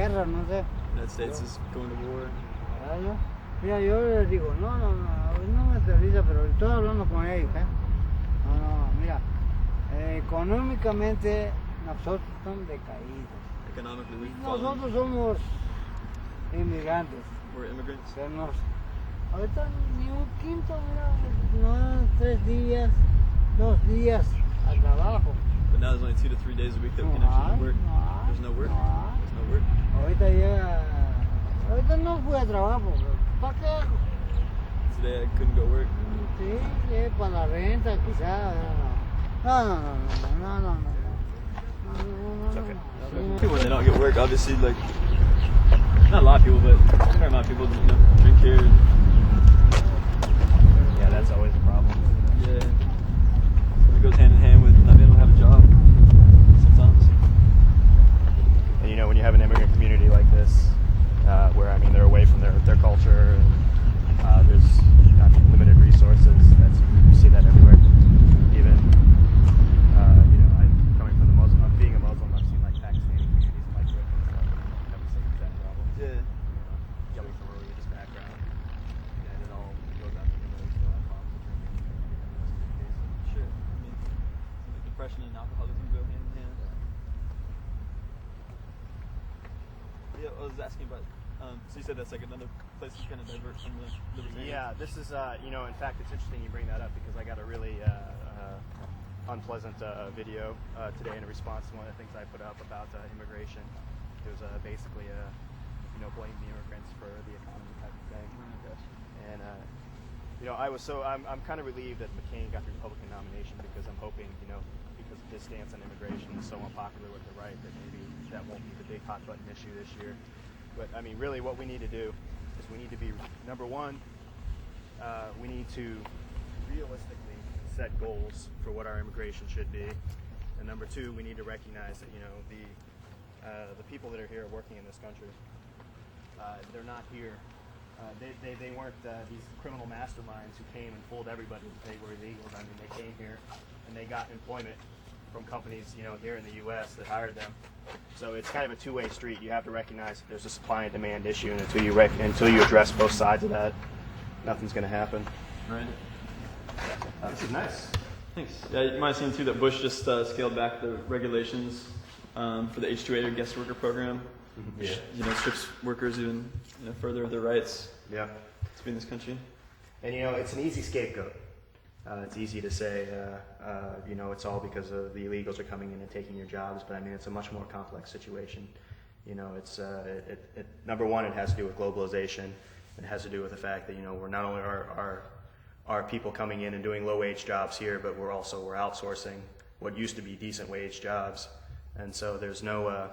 guerra, no sé. United States is going to war. Mira, yo les digo, no me interesa, pero estoy hablando con ellos, mira, económicamente nosotros estamos decaídos. Economically, we've fallen. Nosotros somos inmigrantes. We're immigrants. Ahorita ni un quinto, mira, no, 3 días, 2 días al trabajo. But now there's only 2 to 3 days a week that we can actually work. There's no work. There's no work. Ahorita no fui a trabajo, ¿para qué hago? Today I couldn't go work. Sí, para la renta quizás. No. It's okay. When they don't get work, obviously, like, not a lot of people, but a fair amount of people, drink here. Yeah, that's always a problem. Yeah. It goes hand in hand with not being able to have a job sometimes. And when you have an immigrant community like this, where, they're away from their culture, and there's, limited resources, you see that everywhere. Even, coming from being a Muslim, I've seen, Pakistani communities in Britain, have the same exact problem. Yeah. Coming from a religious background, and it all goes out the window, so have problems with drinking. Sure. Depression and alcoholism go hand in hand. Yeah, I was asking about, so you said that's another place to kind of divert from the libertarian. Yeah, this is, in fact, it's interesting you bring that up because I got a really unpleasant video today in response to one of the things I put up about immigration. It was basically, blame the immigrants for the economy type of thing. Oh my gosh. And, I'm kind of relieved that McCain got the Republican nomination because I'm hoping, because his stance on immigration is so unpopular with the right that maybe that won't be the big hot button issue this year. But really what we need to do is we need to be, number one, we need to realistically set goals for what our immigration should be. And number two, we need to recognize that, the people that are here working in this country, they're not here. They weren't these criminal masterminds who came and fooled everybody that they were illegals. They came here and they got employment from companies, here in the U.S. that hired them. So it's kind of a two-way street. You have to recognize that there's a supply and demand issue, and until you address both sides of that, nothing's going to happen. Right. This is nice. Thanks. Yeah, you might have seen too that Bush just scaled back the regulations for the H-2A or guest worker program, which strips workers even further of their rights. Yeah. To be in this country. And it's an easy scapegoat. It's easy to say, it's all because of the illegals are coming in and taking your jobs, but it's a much more complex situation. It's number one, it has to do with globalization. It has to do with the fact that we're not only are people coming in and doing low-wage jobs here, but we're outsourcing what used to be decent wage jobs, and so there's no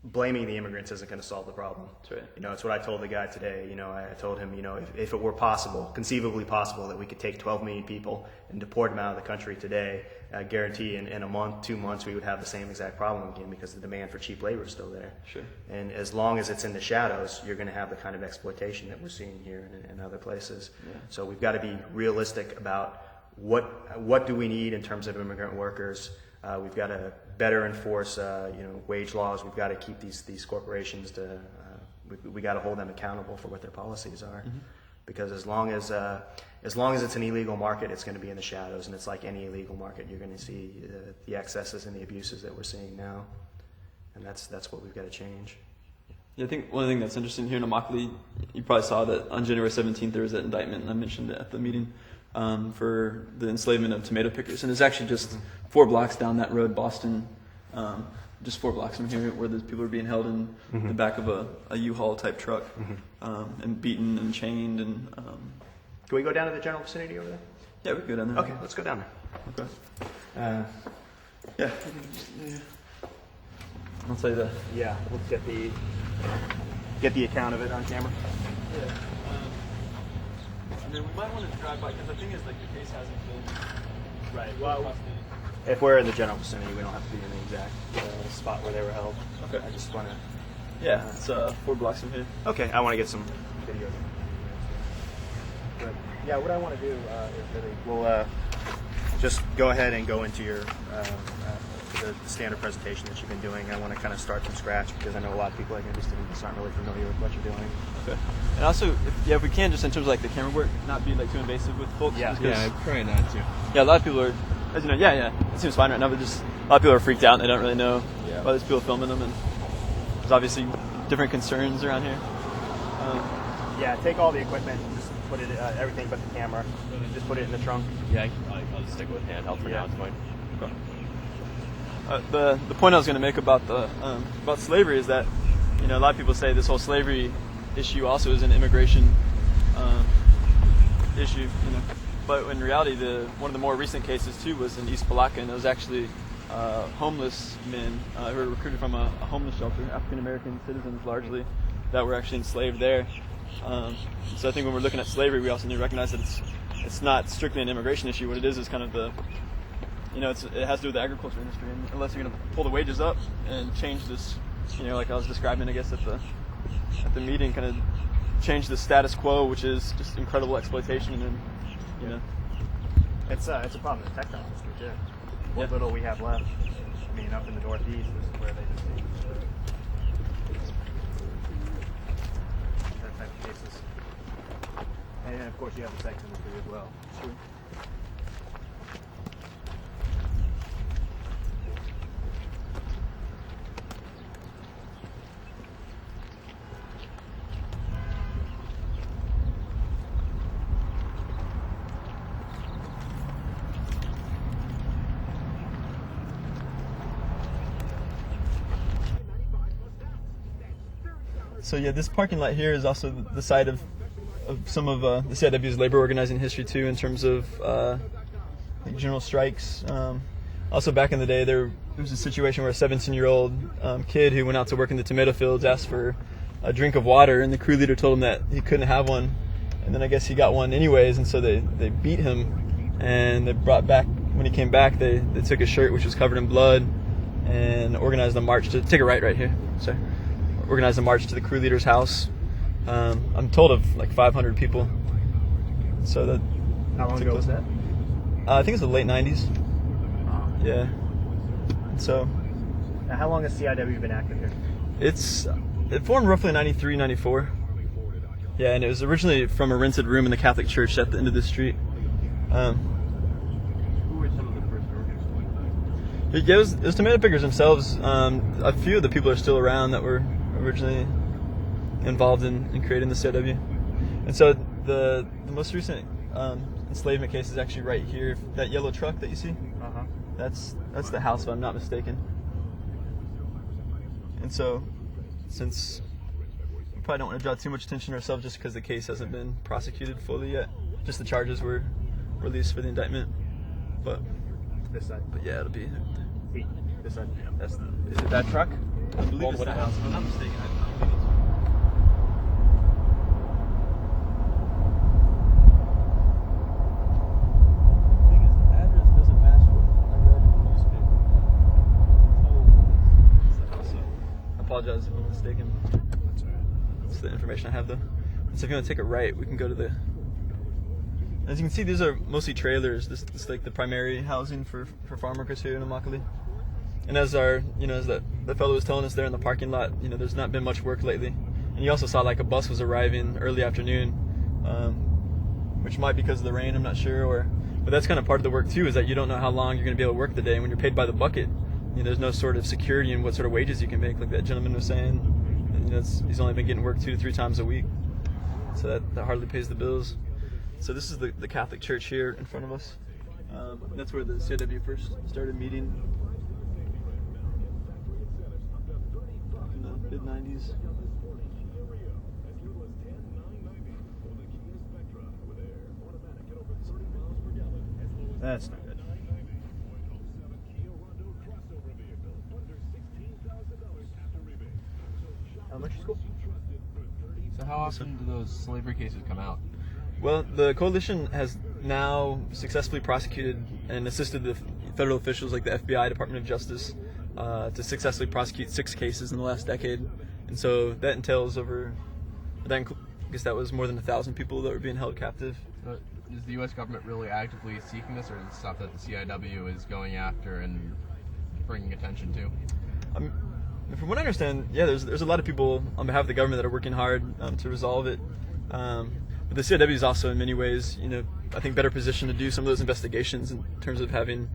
blaming the immigrants isn't going to solve the problem. That's right. It's what I told the guy today. I told him, if it were possible, conceivably possible, that we could take 12 million people and deport them out of the country today, I guarantee in a month, 2 months, we would have the same exact problem again because the demand for cheap labor is still there. Sure. And as long as it's in the shadows, you're going to have the kind of exploitation that we're seeing here and other places. Yeah. So we've got to be realistic about what do we need in terms of immigrant workers. We've got to better enforce, wage laws. We've got to keep these corporations we got to hold them accountable for what their policies are, because as long as it's an illegal market, it's going to be in the shadows, and it's like any illegal market. You're going to see the excesses and the abuses that we're seeing now, and that's what we've got to change. Yeah, I think one thing that's interesting here in Immokalee, you probably saw that on January 17th there was that indictment, and I mentioned it at the meeting. For the enslavement of tomato pickers, and it's actually just 4 blocks down that road, Boston, just 4 blocks from here, where those people are being held in the back of a U-Haul type truck, and beaten and chained. And can we go down to the general vicinity over there? Yeah, we can go down there. Okay, let's go down there. Okay. Yeah. I'll tell you that. Yeah, let's get the account of it on camera. Yeah. We might want to drive by, because the thing is, the case hasn't been... Right, well, if we're in the general vicinity, we don't have to be in the exact spot where they were held. Okay. I just want to... Yeah, it's 4 blocks from here. Okay, I want to get some video. But, yeah, what I want to do is really... We'll just go ahead and go into your the standard presentation that you've been doing. I want to kind of start from scratch because I know a lot of people are interested in this aren't really familiar with what you're doing. Okay. And also, if we can, just in terms of like the camera work, not be like too invasive with folks. Yeah. Yeah, I'm trying not to. Yeah, a lot of people are, as you know, it seems fine right now, but just a lot of people are freaked out and they don't really know why there's people filming them, and there's obviously different concerns around here. Yeah, take all the equipment, just put it, everything but the camera, just put it in the trunk. Yeah, I'll just stick with handheld for now. It's fine. The point I was going to make about about slavery is that, you know, a lot of people say this whole slavery issue also is an immigration issue, you know, but in reality, one of the more recent cases too was in East Palaka, and it was actually homeless men who were recruited from a homeless shelter, African American citizens largely, that were actually enslaved there. So I think when we're looking at slavery, we also need to recognize that it's not strictly an immigration issue. What it is kind of the, you know, it has to do with the agriculture industry. And unless you're going to pull the wages up and change this, you know, like I was describing, I guess at the meeting, kind of change the status quo, which is just incredible exploitation, and you know, It's a problem in the textile industry too. What little we have left. I mean, up in the Northeast, this is where they just see that type of cases. And of course, you have the sex industry as well. Sure. So yeah, this parking lot here is also the site of some of the CIW's labor organizing history too, in terms of like general strikes. Also back in the day, there was a situation where a 17-year-old kid who went out to work in the tomato fields asked for a drink of water, and the crew leader told him that he couldn't have one. And then I guess he got one anyways, and so they beat him, and they brought back, when he came back, they took his shirt, which was covered in blood, and organized a march to take a right here. Sorry. Organized a march to the crew leader's house. I'm told of like 500 people. So that. How long ago was that? I think it's the late 90s. Yeah. So. Now, how long has CIW been active here? It formed roughly in 93, 94. Yeah, and it was originally from a rented room in the Catholic church at the end of the street. Who were some of the first workers? Yeah, it was tomato pickers themselves. A few of the people are still around that were originally involved in creating the CIW. And so the most recent enslavement case is actually right here. That yellow truck that you see, that's the house, if I'm not mistaken. And so, since we probably don't want to draw too much attention to ourselves just because the case hasn't been prosecuted fully yet, just the charges were released for the indictment. But This side. But yeah, it'll be. This side. Is it that truck? I believe it's the house, if I'm not mistaken. I apologize if I'm mistaken. That's all right. That's the information I have, though. So if you want to take a right, we can go to the. As you can see, these are mostly trailers. This is like the primary housing for farm workers here in Immokalee. And as the fellow was telling us there in the parking lot, you know, there's not been much work lately. And you also saw like a bus was arriving early afternoon, which might be because of the rain, I'm not sure. But that's kind of part of the work too, is that you don't know how long you're going to be able to work the day. And when you're paid by the bucket, you know, there's no sort of security in what sort of wages you can make, like that gentleman was saying. And, you know, he's only been getting work 2 to 3 times a week, so that hardly pays the bills. So this is the Catholic church here in front of us. That's where the CIW first started meeting in the mid-90s. That's not good. Elementary school? So how often do those slavery cases come out? Well, the coalition has now successfully prosecuted and assisted the federal officials like the FBI, Department of Justice, to successfully prosecute 6 cases in the last decade. And so that entails I guess that was more than 1,000 people that were being held captive. Is the U.S. government really actively seeking this, or is it stuff that the CIW is going after and bringing attention to? From what I understand, yeah, there's a lot of people on behalf of the government that are working hard to resolve it. But the CIW is also in many ways, I think better positioned to do some of those investigations in terms of having,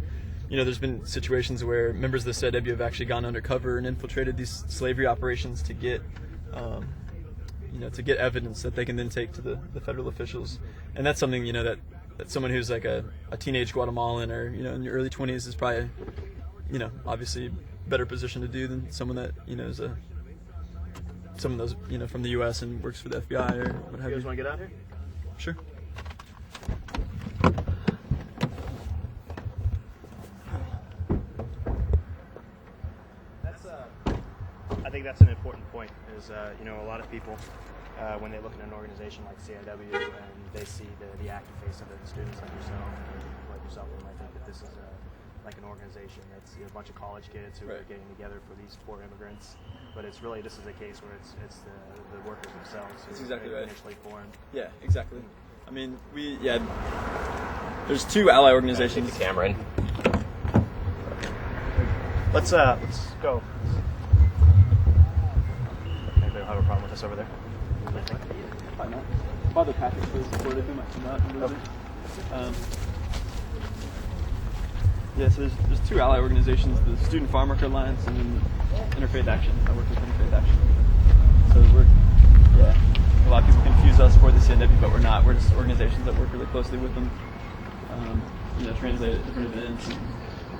there's been situations where members of the CIW have actually gone undercover and infiltrated these slavery operations to get, to get evidence that they can then take to the federal officials. And that's something, that someone who's like a teenage Guatemalan or, in your early 20s is probably, obviously better position to do than someone that, is someone those, from the U.S. and works for the FBI or what have you. You guys want to get out here? Sure. I think that's an important point. Is a lot of people when they look at an organization like CIW and they see the active face of the students like yourself, they might think that this is like an organization that's a bunch of college kids who are getting together for these poor immigrants. But it's really, this is a case where it's the workers themselves who That's exactly right. initially formed. Yeah, exactly. I mean, there's two ally organizations. Take the camera in. Let's go. Anybody have a problem with us over there? Probably not. Father Patrick's really supportive. He might come out and visit. So there's two ally organizations, the Student Farm Worker Alliance and then Interfaith Action. I work with Interfaith Action. So a lot of people confuse us for the CNW, but we're not. We're just organizations that work really closely with them, translate at different events, and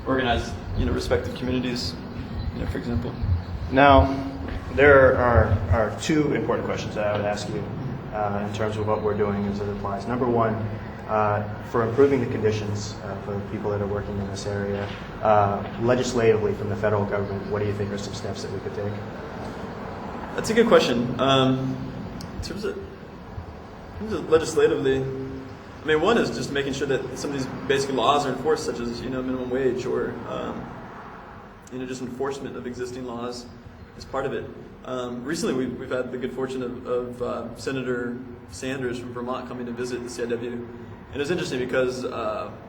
organize, respective communities, for example. Now, there are two important questions that I would ask you in terms of what we're doing as it applies. Number one, for improving the conditions for people that are working in this area, legislatively from the federal government, what do you think are some steps that we could take? That's a good question. In terms of legislatively, one is just making sure that some of these basic laws are enforced, such as minimum wage or just enforcement of existing laws is part of it. Recently, we've had the good fortune of Senator Sanders from Vermont coming to visit the CIW, and it was interesting because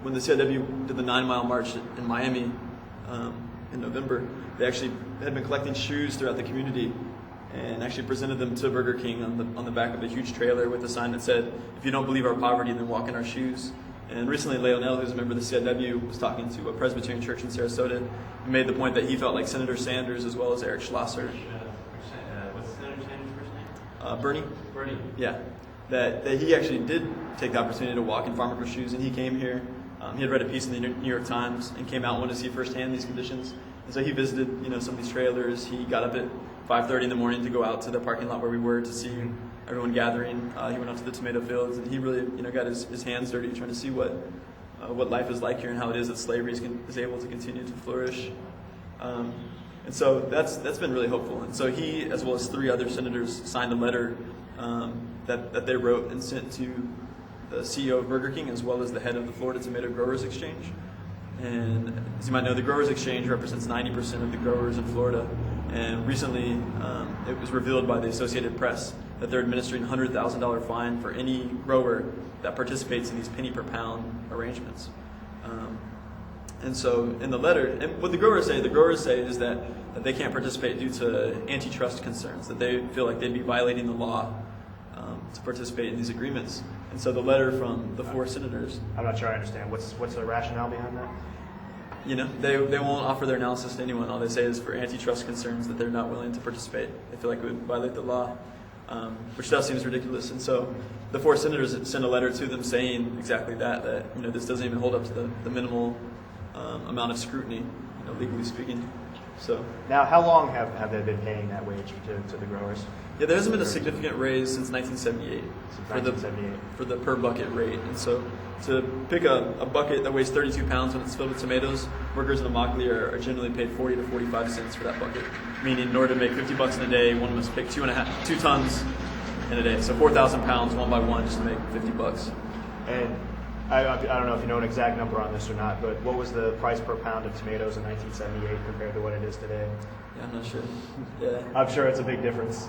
when the CIW did the 9-mile march in Miami in November, they actually had been collecting shoes throughout the community and actually presented them to Burger King on the back of a huge trailer with a sign that said, "If you don't believe our poverty, then walk in our shoes." And recently, Leonel, who's a member of the CIW, was talking to a Presbyterian church in Sarasota and made the point that he felt like Senator Sanders, as well as Eric Schlosser. What's Senator Sanders' first name? Bernie? Bernie. Yeah. That he actually did take the opportunity to walk in farm worker shoes, and he came here. He had read a piece in the New York Times and came out and wanted to see firsthand these conditions. And so he visited, some of these trailers. He got up at 5:30 in the morning to go out to the parking lot where we were to see everyone gathering. He went out to the tomato fields, and he really, got his hands dirty trying to see what life is like here and how it is that slavery is able to continue to flourish. And so that's been really hopeful. And so he, as well as 3 other senators, signed a letter that they wrote and sent to the CEO of Burger King, as well as the head of the Florida Tomato Growers Exchange. And as you might know, the Growers Exchange represents 90% of the growers in Florida. And recently, it was revealed by the Associated Press that they're administering a $100,000 fine for any grower that participates in these penny per pound arrangements. And so in the letter, and what the growers say is that they can't participate due to antitrust concerns, that they feel like they'd be violating the law to participate in these agreements. And so the letter from the 4 senators. I'm not sure I understand. What's the rationale behind that? They won't offer their analysis to anyone. All they say is for antitrust concerns that they're not willing to participate. They feel like it would violate the law, which does seems ridiculous. And so the 4 senators sent a letter to them saying exactly that this doesn't even hold up to the minimal amount of scrutiny, legally speaking. So now, how long have they been paying that wage to the growers? Yeah, there hasn't been a significant raise since 1978 for the per bucket rate. And so to pick a bucket that weighs 32 pounds when it's filled with tomatoes, workers in Immokalee are generally paid 40 to 45 cents for that bucket. Meaning, in order to make $50 in a day, one must pick 2 tons in a day. So 4,000 pounds, one by one, just to make $50. And I don't know if you know an exact number on this or not, but what was the price per pound of tomatoes in 1978 compared to what it is today? Yeah, I'm not sure. Yeah, I'm sure it's a big difference.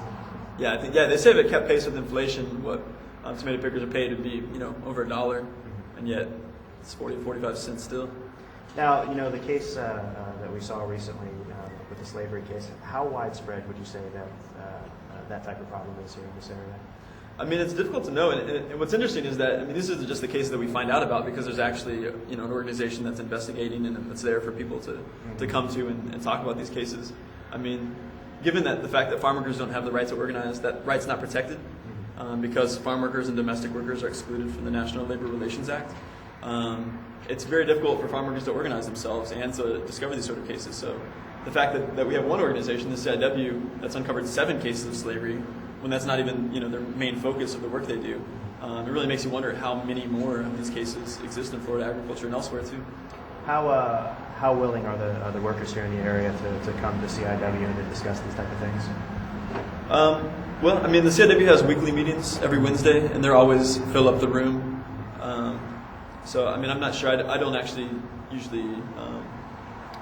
Yeah, I think they say if it kept pace with inflation, what tomato pickers are paid would be over $1, and yet it's 40 to 45 cents still. Now, the case that that we saw recently with the slavery case, how widespread would you say that that type of problem is here in this area? I mean, it's difficult to know, and what's interesting is that, I mean, this isn't just the case that we find out about because there's actually, an organization that's investigating and that's there for people to come to and talk about these cases. I mean, given that the fact that farm workers don't have the right to organize, that right's not protected because farm workers and domestic workers are excluded from the National Labor Relations Act. It's very difficult for farm workers to organize themselves and to discover these sort of cases. So the fact that we have one organization, the CIW, that's uncovered 7 cases of slavery, when that's not even their main focus of the work they do, it really makes you wonder how many more of these cases exist in Florida agriculture and elsewhere too. How willing are the workers here in the area to come to CIW and to discuss these type of things? Well, I mean, the CIW has weekly meetings every Wednesday, and they're always fill up the room. So, I mean, I'm not sure. I don't actually usually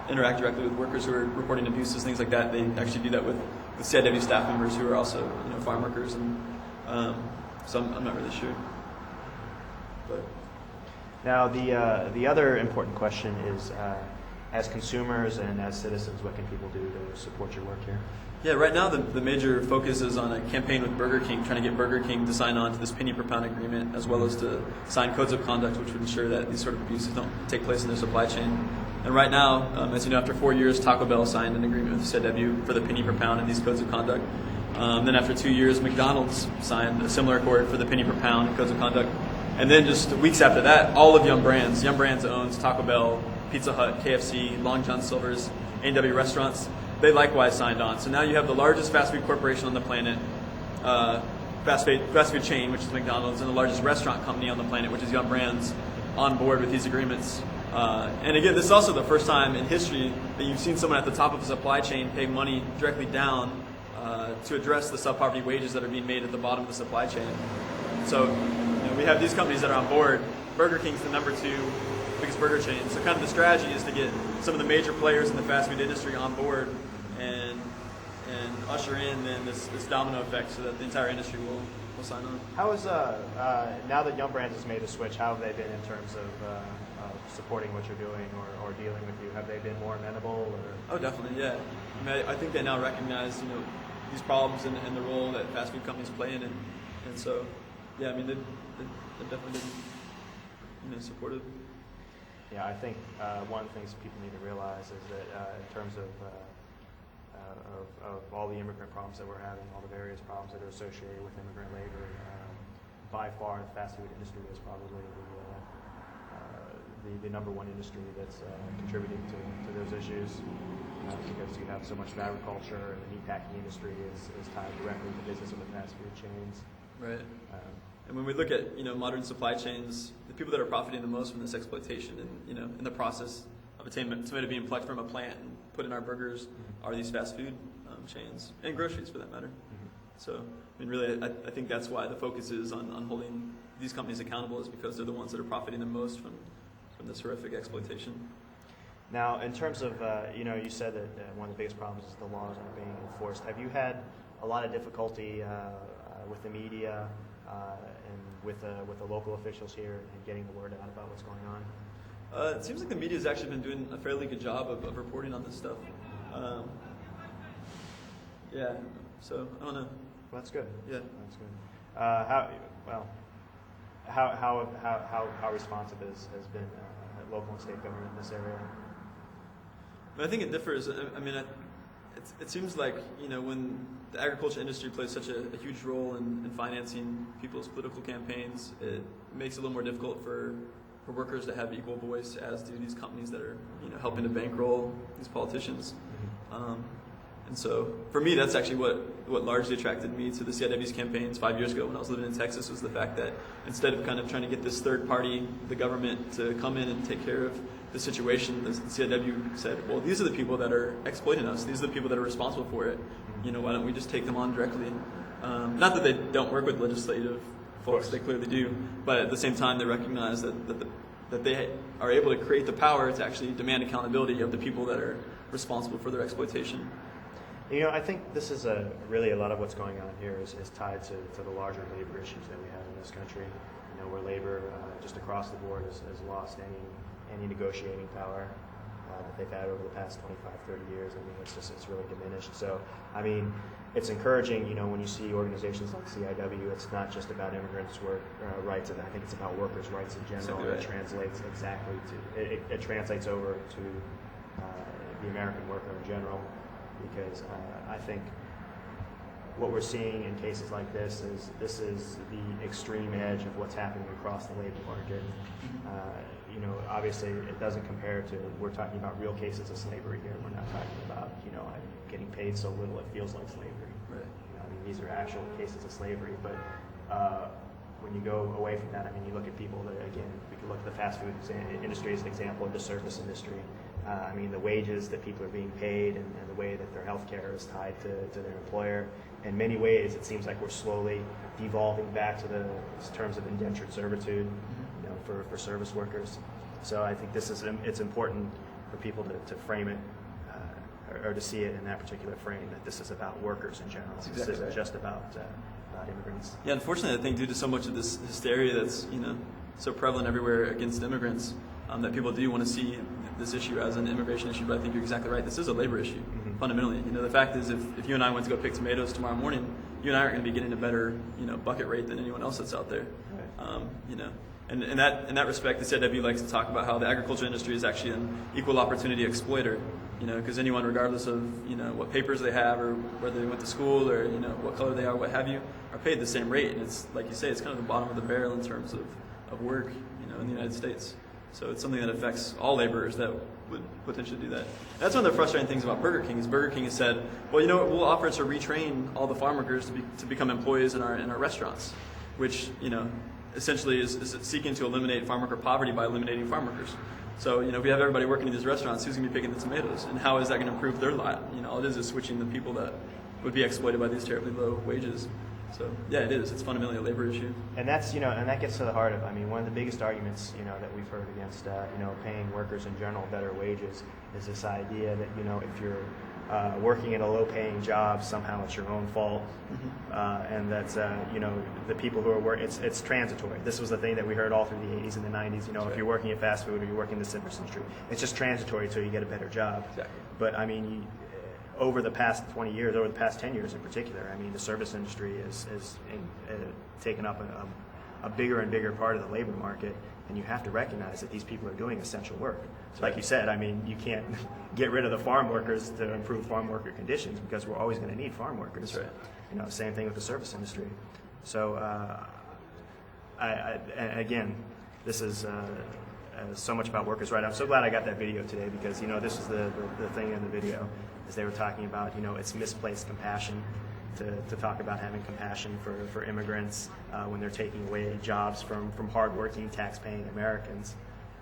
interact directly with workers who are reporting abuses, things like that. They actually do that with CIW staff members who are also, farm workers, and so I'm not really sure. But now, the other important question is, as consumers and as citizens, what can people do to support your work here? Yeah, right now the major focus is on a campaign with Burger King, trying to get Burger King to sign on to this penny per pound agreement, as well as to sign codes of conduct, which would ensure that these sort of abuses don't take place in their supply chain. And right now, as you know, after 4 years, Taco Bell signed an agreement with CIW for the penny per pound and these codes of conduct. Then after 2 years, McDonald's signed a similar accord for the penny per pound and codes of conduct. And then just weeks after that, all of Yum Brands owns Taco Bell, Pizza Hut, KFC, Long John Silver's, A&W Restaurants. They likewise signed on. So now you have the largest fast food corporation on the planet, fast food chain, which is McDonald's, and the largest restaurant company on the planet, which is Yum Brands, on board with these agreements. And again, this is also the first time in history that you've seen someone at the top of a supply chain pay money directly down to address the sub-poverty wages that are being made at the bottom of the supply chain. So we have these companies that are on board. Burger King's the number 2 biggest burger chain. So kind of the strategy is to get some of the major players in the fast food industry on board and usher in then this domino effect so that the entire industry will sign on. How is now that Yum Brands has made a switch, how have they been in terms of supporting what you're doing or dealing with you? Have they been more amenable? Or? Oh, definitely, yeah. I mean, I think they now recognize these problems and the role that fast food companies play in it, and so yeah, I mean they've definitely been supportive. Yeah, I think one of the things people need to realize is that in terms of all the immigrant problems that we're having, all the various problems that are associated with immigrant labor, by far the fast food industry is probably the number 1 industry that's contributing to those issues because you have so much of agriculture, and the meatpacking industry is tied directly to business with the fast food chains. Right. And when we look at modern supply chains, the people that are profiting the most from this exploitation and in the process of a tomato being plucked from a plant and put in our burgers are these fast food chains and groceries for that matter. So I mean, really, I think that's why the focus is on holding these companies accountable, is because they're the ones that are profiting the most from this horrific exploitation. Now, in terms of you said that one of the biggest problems is the laws aren't being enforced. Have you had a lot of difficulty with the media and with the local officials here and getting the word out about what's going on? It seems like the media has actually been doing a fairly good job of reporting on this stuff. Yeah, so I don't know. Well, that's good. Yeah, that's good. How responsive has been local and state government in this area? I think it differs. I mean, it seems like when the agriculture industry plays such a huge role in financing people's political campaigns, it makes it a little more difficult for workers to have equal voice, as do these companies that are helping to bankroll these politicians. And so for me, that's actually what largely attracted me to the CIW's campaigns 5 years ago when I was living in Texas, was the fact that instead of kind of trying to get this third party, the government, to come in and take care of the situation, the CIW said, well, these are the people that are exploiting us. These are the people that are responsible for it. Why don't we just take them on directly? Not that they don't work with legislative folks, they clearly do, but at the same time they recognize that they are able to create the power to actually demand accountability of the people that are responsible for their exploitation. I think this is really a lot of what's going on here is tied to the larger labor issues that we have in this country. Where labor just across the board has lost any negotiating power. that they've had over the past 25, 30 years. I mean, it's really diminished. So, I mean, it's encouraging, you know, when you see organizations like CIW, it's not just about immigrants' rights, and I think it's about workers' rights in general. Exactly right. It translates exactly to, it translates over to the American worker in general, because I think what we're seeing in cases like this is the extreme edge of what's happening across the labor market. You know, obviously it doesn't compare to, we're talking about real cases of slavery here. We're not talking about, you know, getting paid so little it feels like slavery. Right. You know, I mean, these are actual cases of slavery, but when you go away from that, I mean, you look at people that, again, we could look at the fast food industry as an example, or the service industry. I mean, the wages that people are being paid and the way that their health care is tied to their employer. In many ways, it seems like we're slowly devolving back to the terms of indentured servitude, you know, for service workers. So I think it's important for people to frame it or to see it in that particular frame, that this is about workers in general. That's This exactly isn't right. just about immigrants. Yeah, unfortunately, I think due to so much of this hysteria that's, you know, so prevalent everywhere against immigrants, that people do want to see this issue as an immigration issue. But I think you're exactly right. This is a labor issue, fundamentally. You know, the fact is, if you and I went to go pick tomatoes tomorrow morning, you and I aren't going to be getting a better, you know, bucket rate than anyone else that's out there. Right. You know, and in that respect, the CIW likes to talk about how the agriculture industry is actually an equal opportunity exploiter. You know, because anyone, regardless of, you know, what papers they have or whether they went to school or, you know, what color they are, what have you, are paid the same rate. And it's, like you say, it's kind of the bottom of the barrel in terms of work, you know, in the United States. So it's something that affects all laborers that would potentially do that. And that's one of the frustrating things about Burger King, is Burger King has said, well, you know what, we'll offer to retrain all the farm workers to become employees in our restaurants, which, you know, essentially is seeking to eliminate farm worker poverty by eliminating farm workers. So, you know, if we have everybody working in these restaurants, who's going to be picking the tomatoes? And how is that going to improve their life? You know, all it is switching the people that would be exploited by these terribly low wages. So, yeah, it is. It's fundamentally a labor issue. And that's, you know, and that gets to the heart of, I mean, one of the biggest arguments, you know, that we've heard against, you know, paying workers in general better wages is this idea that, you know, if you're working in a low-paying job, somehow it's your own fault, and that's, you know, the people who are working, it's transitory. This was the thing that we heard all through the 80s and the 90s, you know, if you're working at fast food or you're working in the service industry, it's just transitory until you get a better job. Exactly. But, I mean, over the past 20 years, over the past 10 years in particular, I mean, the service industry is taken up a bigger and bigger part of the labor market, and you have to recognize that these people are doing essential work. Like you said, I mean, you can't get rid of the farm workers to improve farm worker conditions, because we're always going to need farm workers. That's right. You know, same thing with the service industry. So, and again, this is so much about workers' rights. I'm so glad I got that video today, because, you know, this is the thing in the video, is they were talking about, you know, it's misplaced compassion to talk about having compassion for immigrants when they're taking away jobs from hardworking, tax-paying Americans.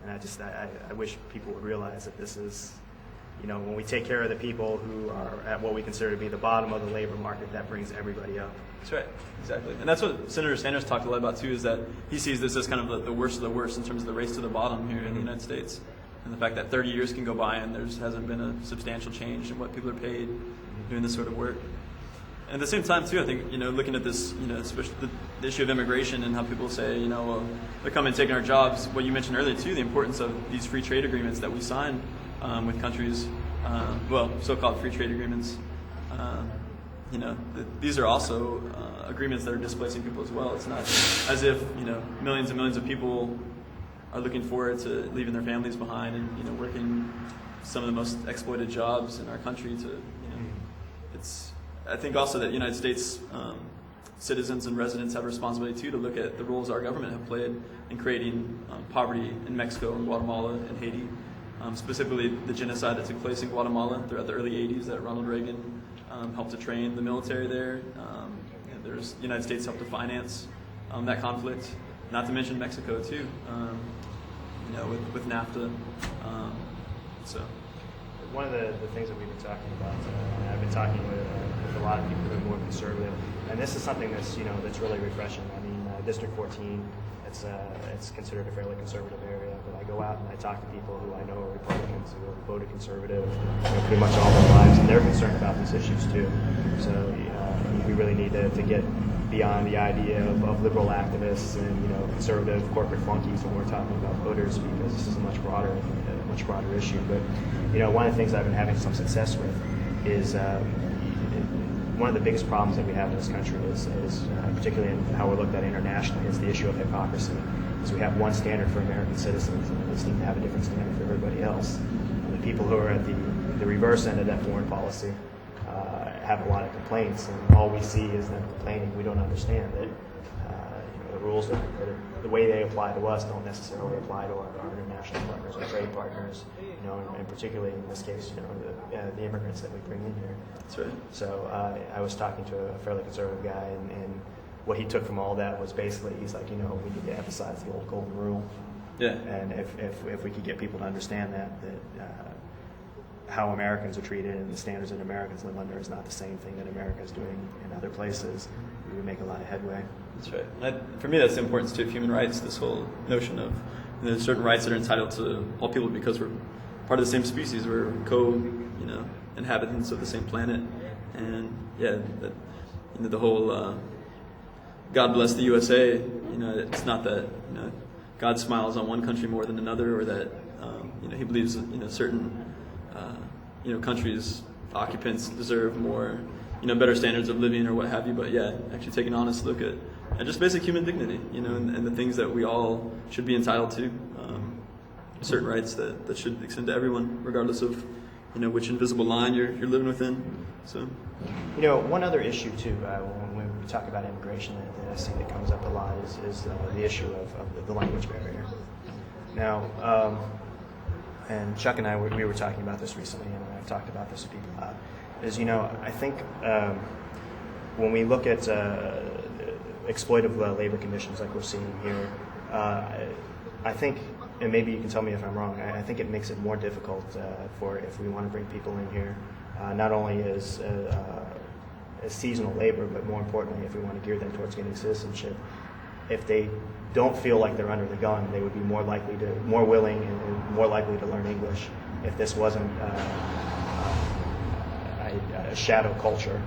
And I wish people would realize that this is, you know, when we take care of the people who are at what we consider to be the bottom of the labor market, that brings everybody up. That's right, exactly. And that's what Senator Sanders talked a lot about, too, is that he sees this as kind of the worst of the worst in terms of the race to the bottom here in the United States. And the fact that 30 years can go by and there hasn't been a substantial change in what people are paid doing this sort of work. And at the same time, too, I think, you know, looking at this, you know, especially the issue of immigration and how people say, you know, well, they're coming and taking our jobs. What you mentioned earlier, too, the importance of these free trade agreements that we sign with countries, well, so-called free trade agreements. You know, these are also agreements that are displacing people as well. It's not as if, you know, millions and millions of people are looking forward to leaving their families behind and, you know, working some of the most exploited jobs in our country to, you know, it's... I think also that United States citizens and residents have a responsibility, too, to look at the roles our government have played in creating poverty in Mexico and Guatemala and Haiti. Specifically, the genocide that took place in Guatemala throughout the early 80s that Ronald Reagan helped to train the military there. And the United States helped to finance that conflict, not to mention Mexico, too, you know, with NAFTA. So. One of the things that we've been talking about, and I've been talking with a lot of people who are more conservative, and this is something that's, you know, that's really refreshing. I mean, District 14 it's considered a fairly conservative area. But I go out and I talk to people who I know are Republicans who have voted conservative, pretty much all their lives, and they're concerned about these issues too. So we really need to get beyond the idea of liberal activists and conservative corporate flunkies when we're talking about voters, because this is a much broader issue. But one of the things I've been having some success with is one of the biggest problems that we have in this country is particularly in how we're looked at internationally, is the issue of hypocrisy. Is we have one standard for American citizens, and we seem to have a different standard for everybody else. And the people who are at the reverse end of that foreign policy have a lot of complaints, and all we see is them complaining. We don't understand that the rules that the way they apply to us don't necessarily apply to our international partners, our trade partners, and particularly in this case, the immigrants that we bring in here. That's right. So I was talking to a fairly conservative guy, and what he took from all that was basically, he's like, we need to emphasize the old golden rule. Yeah. And if we could get people to understand that how Americans are treated and the standards that Americans live under is not the same thing that America is doing in other places, we would make a lot of headway. That's right. For me, that's the importance too of human rights. This whole notion of there's certain rights that are entitled to all people because we're part of the same species. We're inhabitants of the same planet, and the whole God bless the USA. It's not that God smiles on one country more than another, or that He believes certain countries' occupants deserve more better standards of living or what have you. But actually take an honest look at just basic human dignity, and the things that we all should be entitled to, certain rights that should extend to everyone, regardless of which invisible line you're living within. So, one other issue too, when we talk about immigration that I see that comes up a lot is the issue of the language barrier. Now, and Chuck and I we were talking about this recently, and I've talked about this with people a lot. Is I think when we look at exploitive labor conditions like we're seeing here, I think, and maybe you can tell me if I'm wrong, I think it makes it more difficult for if we want to bring people in here, not only as seasonal labor, but more importantly, if we want to gear them towards getting citizenship. If they don't feel like they're under the gun, they would be more willing and more likely to learn English if this wasn't a shadow culture,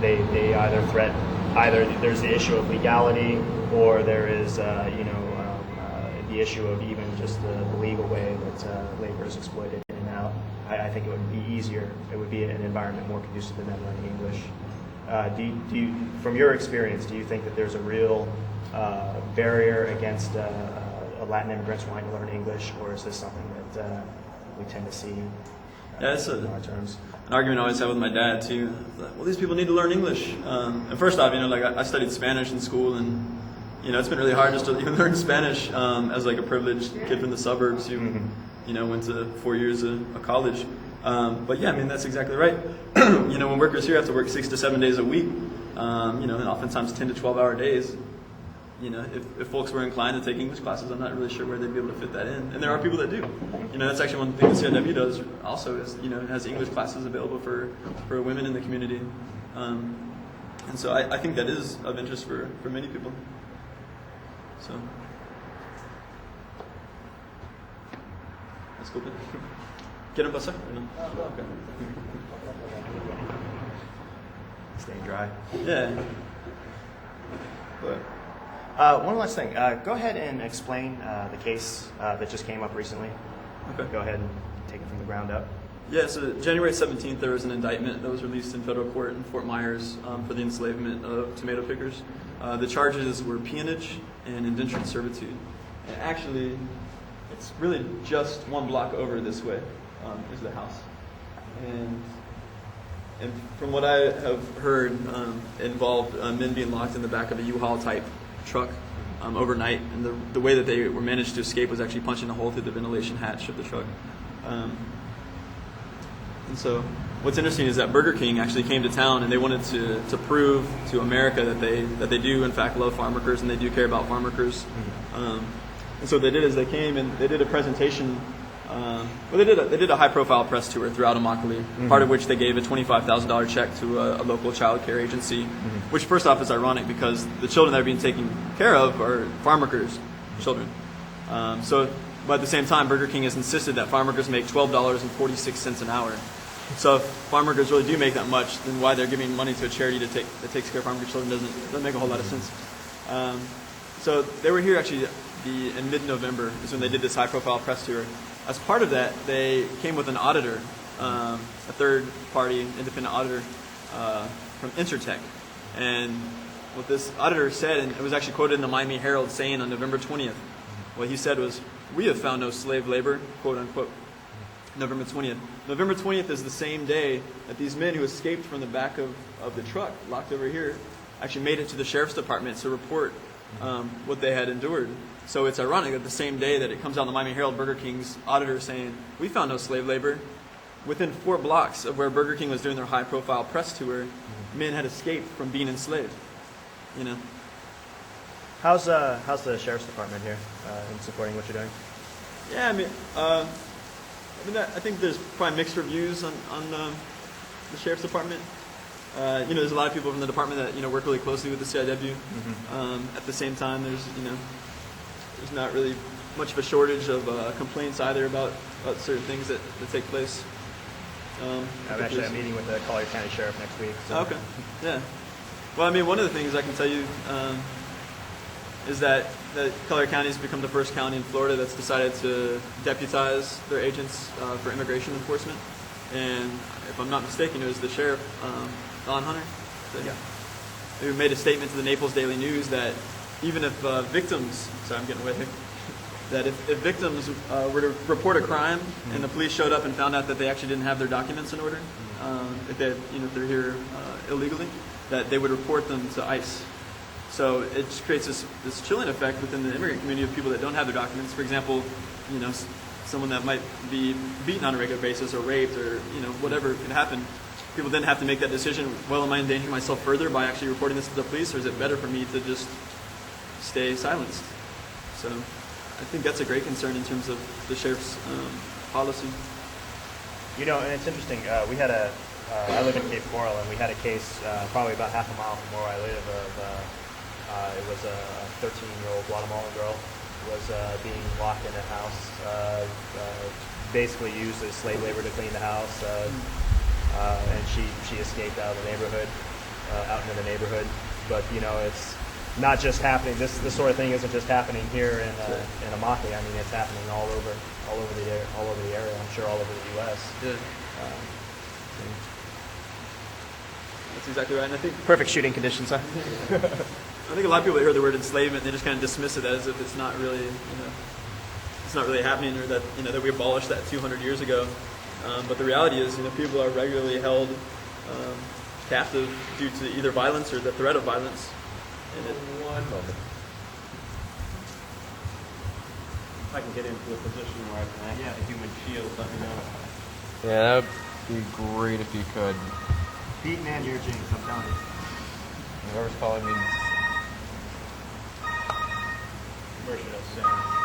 where they either threat, either there's the issue of legality, or there is the issue of even just the legal way that labor is exploited in and out. I think it would be easier. It would be an environment more conducive to them learning English. Do you, from your experience, do you think that there's a real barrier against Latin immigrants wanting to learn English, or is this something that we tend to see in our terms? An argument I always have with my dad too. Well, these people need to learn English. And first off, I studied Spanish in school, and it's been really hard just to even learn Spanish as a privileged kid from the suburbs who went to 4 years of college. But that's exactly right. When workers here have to work 6 to 7 days a week, and oftentimes 10 to 12-hour days, if folks were inclined to take English classes, I'm not really sure where they'd be able to fit that in. And there are people that do. That's actually one thing the CIW does also is, it has English classes available for women in the community. And so I think that is of interest for many people. So, let's go. ¿Quieren pasar? No. Okay. Staying dry. Yeah. But one last thing. Go ahead and explain the case that just came up recently. Okay. Go ahead and take it from the ground up. Yeah, so January 17th, there was an indictment that was released in federal court in Fort Myers for the enslavement of tomato pickers. The charges were peonage and indentured servitude. And actually, it's really just one block over this way is the house. And from what I have heard, it involved men being locked in the back of a U-Haul type truck overnight. And the way that they were managed to escape was actually punching a hole through the ventilation hatch of the truck. And so what's interesting is that Burger King actually came to town, and they wanted to prove to America that they do in fact love farm workers and they do care about farm workers. And so what they did is they came and they did a presentation Well, they did a high-profile press tour throughout Immokalee, part of which they gave a $25,000 check to a local child care agency, which first off is ironic because the children that are being taken care of are farm workers' children. But at the same time, Burger King has insisted that farm workers make $12.46 an hour. So if farm workers really do make that much, then why they're giving money to a charity that takes care of farm workers' children doesn't make a whole lot of sense. So they were here actually in mid-November is when they did this high-profile press tour. As part of that, they came with an auditor, a third-party independent auditor from Intertech. And what this auditor said, and it was actually quoted in the Miami Herald saying on November 20th, what he said was, "We have found no slave labor," quote unquote. November 20th. November 20th is the same day that these men who escaped from the back of the truck, locked over here, actually made it to the sheriff's department to report what they had endured. So it's ironic that the same day that it comes out in the Miami Herald, Burger King's auditor saying, "We found no slave labor." Within 4 blocks of where Burger King was doing their high-profile press tour, men had escaped from being enslaved. You know. How's the sheriff's department here in supporting what you're doing? Yeah, I think there's probably mixed reviews on the sheriff's department. There's a lot of people from the department that work really closely with the CIW. At the same time, there's not really much of a shortage of complaints either about certain things that take place. I'm meeting with the Collier County Sheriff next week. So. Okay. Yeah. Well, one of the things I can tell you is that Collier County has become the first county in Florida that's decided to deputize their agents for immigration enforcement. And if I'm not mistaken, it was the sheriff, Don Hunter, who made a statement to the Naples Daily News that even if victims, sorry, I'm getting away here, that if victims were to report a crime and the police showed up and found out that they actually didn't have their if they're here illegally, that they would report them to ICE. So it just creates this chilling effect within the immigrant community of people that don't have their documents. For example, someone that might be beaten on a regular basis or raped or whatever could happen. People then have to make that decision, well, am I endangering myself further by actually reporting this to the police, or is it better for me to just stay silenced? So I think that's a great concern in terms of the sheriff's policy. And it's interesting. We had I live in Cape Coral, and we had a case probably about half a mile from where I live it was a 13-year-old Guatemalan girl who was being locked in a house, basically used as slave labor to clean the house, and she escaped out of the neighborhood, out into the neighborhood. But it's not just happening. This sort of thing isn't just happening here in Immokalee. It's happening all over the area. I'm sure all over the U.S. Yeah. That's exactly right. And I think perfect shooting conditions, huh? I think a lot of people that hear the word enslavement, they just kind of dismiss it as if it's not really, it's not really happening, or that that we abolished that 200 years ago. But the reality is, people are regularly held captive due to either violence or the threat of violence. And One moment. If I can get into a position where I can act as a human shield, let me know. Yeah, that would be great if you could. Beaten and your jinx, I'm telling you. Whoever's calling me. Where should I stand?